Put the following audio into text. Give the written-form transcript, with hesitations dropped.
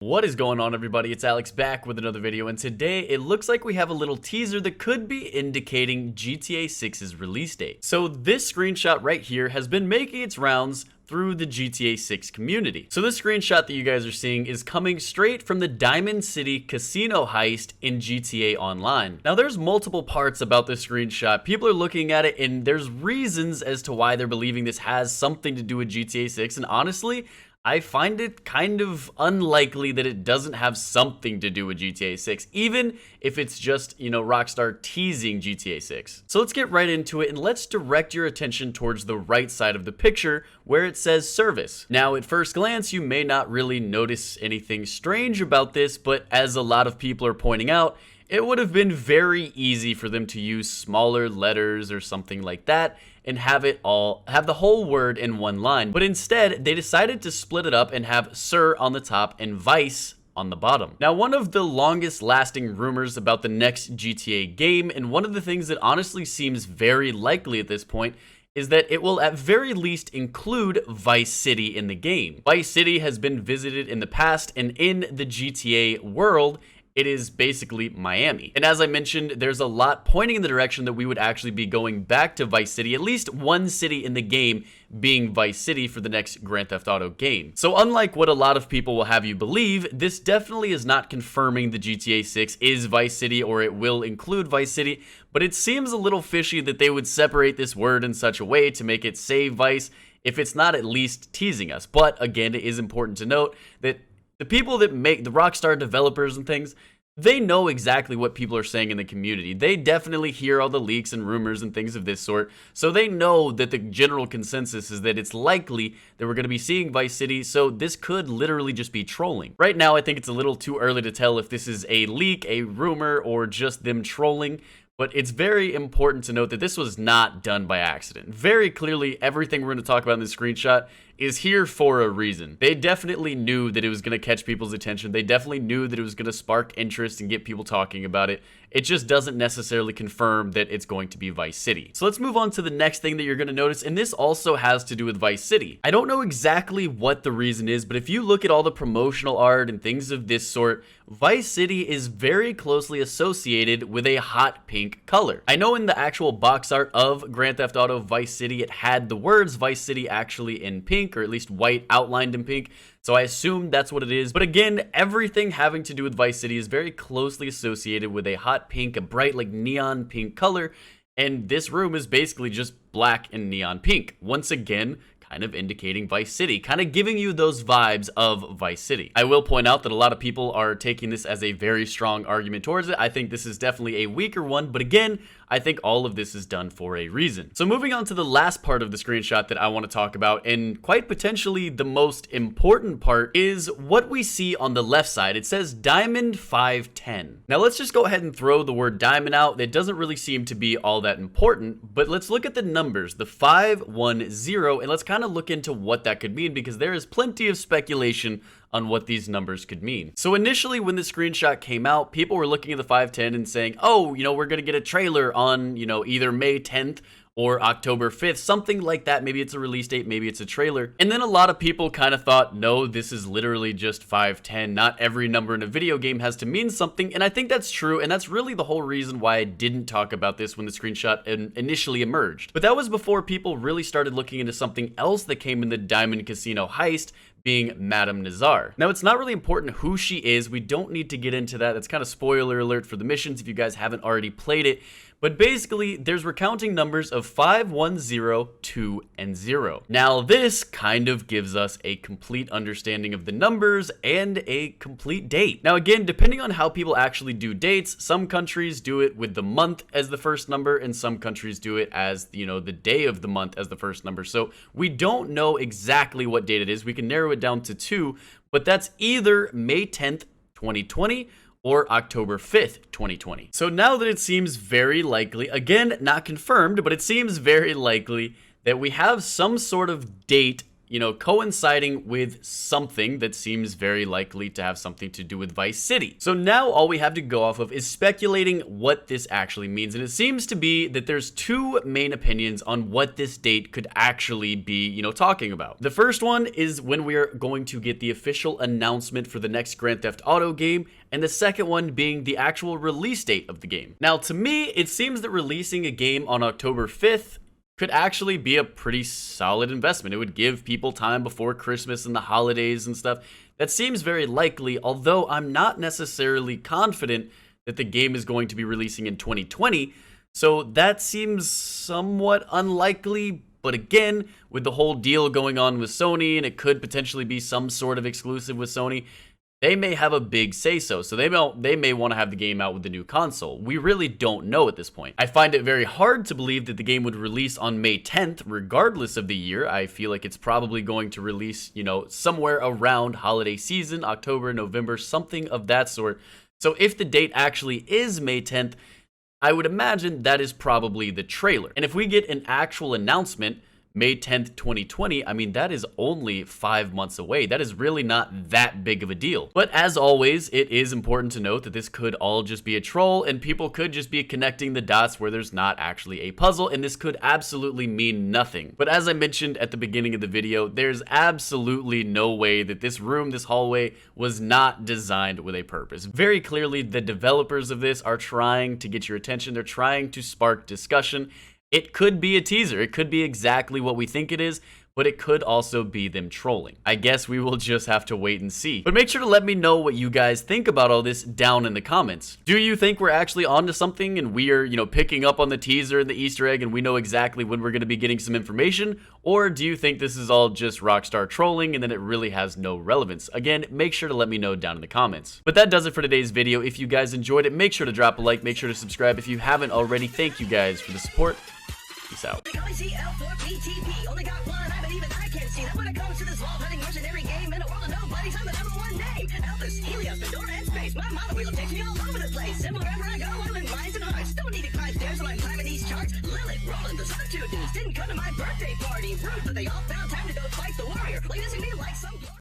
What is going on, everybody? It's Alex back with another video, and today it looks like we have a little teaser that could be indicating GTA 6's release date. So this screenshot right here has been making its rounds through the GTA 6 community. So this screenshot that you guys are seeing is coming straight from the Diamond City Casino Heist in GTA Online. Now there's multiple parts about this screenshot. People are looking at it and there's reasons as to why they're believing this has something to do with GTA 6, and honestly, I find it kind of unlikely that it doesn't have something to do with GTA 6, even if it's just, Rockstar teasing GTA 6. So let's get right into it and let's direct your attention towards the right side of the picture where it says service. Now, at first glance, you may not really notice anything strange about this, but as a lot of people are pointing out, it would have been very easy for them to use smaller letters or something like that and have the whole word in one line. But instead, they decided to split it up and have Sir on the top and Vice on the bottom. Now, one of the longest lasting rumors about the next GTA game, and one of the things that honestly seems very likely at this point, is that it will at very least include Vice City in the game. Vice City has been visited in the past, and in the GTA world, it is basically Miami. And as I mentioned, there's a lot pointing in the direction that we would actually be going back to Vice City, at least one city in the game being Vice City for the next Grand Theft Auto game. So unlike what a lot of people will have you believe, this definitely is not confirming the GTA 6 is Vice City or it will include Vice City, but it seems a little fishy that they would separate this word in such a way to make it say Vice if it's not at least teasing us. But again, it is important to note that the people that make the Rockstar developers and things, they know exactly what people are saying in the community. They definitely hear all the leaks and rumors and things of this sort, so they know that the general consensus is that it's likely that we're going to be seeing Vice City, so this could literally just be trolling. Right now, I think it's a little too early to tell if this is a leak, a rumor, or just them trolling. But it's very important to note that this was not done by accident. Very clearly, everything we're going to talk about in this screenshot is here for a reason. They definitely knew that it was going to catch people's attention. They definitely knew that it was going to spark interest and get people talking about it. It just doesn't necessarily confirm that it's going to be Vice City. So let's move on to the next thing that you're going to notice, and this also has to do with Vice City. I don't know exactly what the reason is, but if you look at all the promotional art and things of this sort, Vice City is very closely associated with a hot pink color. I know in the actual box art of Grand Theft Auto Vice City, it had the words Vice City actually in pink, or at least white outlined in pink. So I assume that's what it is. But again, everything having to do with Vice City is very closely associated with a hot pink, a bright like neon pink color. And this room is basically just black and neon pink. Once again, kind of indicating Vice City, kind of giving you those vibes of Vice City. I will point out that a lot of people are taking this as a very strong argument towards it. I think this is definitely a weaker one, but again, I think all of this is done for a reason. So moving on to the last part of the screenshot that I want to talk about, and quite potentially the most important part, is what we see on the left side. It says Diamond 510. Now let's just go ahead and throw the word diamond out. It doesn't really seem to be all that important, but let's look at the numbers, the 510, and let's kind of look into what that could mean, because there is plenty of speculation on what these numbers could mean. So initially when the screenshot came out, people were looking at the 510 and saying, oh, we're gonna get a trailer on, either May 10th or October 5th, something like that. Maybe it's a release date, maybe it's a trailer. And then a lot of people kind of thought, no, this is literally just 510. Not every number in a video game has to mean something. And I think that's true. And that's really the whole reason why I didn't talk about this when the screenshot initially emerged. But that was before people really started looking into something else that came in the Diamond Casino Heist, being Madame Nazar. Now, it's not really important who she is. We don't need to get into that. That's kind of spoiler alert for the missions if you guys haven't already played it. But basically, there's recounting numbers of 5, 1, 0, 2, and 0. Now, this kind of gives us a complete understanding of the numbers and a complete date. Now, again, depending on how people actually do dates, some countries do it with the month as the first number, and some countries do it as, the day of the month as the first number. So we don't know exactly what date it is. We can narrow it down to 2, but that's either May 10th, 2020, or October 5th, 2020. So now that it seems very likely, again, not confirmed, but it seems very likely that we have some sort of date you know, coinciding with something that seems very likely to have something to do with Vice City. So now all we have to go off of is speculating what this actually means. And it seems to be that there's two main opinions on what this date could actually be, you know, talking about. The first one is when we're going to get the official announcement for the next Grand Theft Auto game, and the second one being the actual release date of the game. Now, to me, it seems that releasing a game on October 5th could actually be a pretty solid investment. It would give people time before Christmas and the holidays and stuff. That seems very likely, although I'm not necessarily confident that the game is going to be releasing in 2020, so that seems somewhat unlikely. But again, with the whole deal going on with Sony, and it could potentially be some sort of exclusive with Sony, they may have a big say-so, so they may want to have the game out with the new console. We really don't know at this point. I find it very hard to believe that the game would release on May 10th, regardless of the year. I feel like it's probably going to release, you know, somewhere around holiday season, October, November, something of that sort. So if the date actually is May 10th, I would imagine that is probably the trailer. And if we get an actual announcement, May 10th, 2020, I mean, that is only 5 months away. That is really not that big of a deal. But as always, it is important to note that this could all just be a troll, and people could just be connecting the dots where there's not actually a puzzle, and this could absolutely mean nothing. But as I mentioned at the beginning of the video, there's absolutely no way that this room, this hallway, was not designed with a purpose. Very clearly, the developers of this are trying to get your attention. They're trying to spark discussion. It could be a teaser. It could be exactly what we think it is, but it could also be them trolling. I guess we will just have to wait and see. But make sure to let me know what you guys think about all this down in the comments. Do you think we're actually onto something and we are, you know, picking up on the teaser and the Easter egg and we know exactly when we're going to be getting some information? Or do you think this is all just Rockstar trolling and then it really has no relevance? Again, make sure to let me know down in the comments. But that does it for today's video. If you guys enjoyed it, make sure to drop a like, make sure to subscribe if you haven't already. Thank you guys for the support. Peace out. Only got one, I can't see that when it comes to this wall-hunting mercenary game in a world of nobodies, I'm the #1 name. Elvis, Helios, Pandora, and space. My mother wheel takes me all over the place. And wherever I go, I win minds and hearts. Don't need to climb stairs while I'm climbing these charts. Lilith, Roland, the other two dudes didn't come to my birthday party. Rude, but they all found time to go fight the warrior. Like this would be like some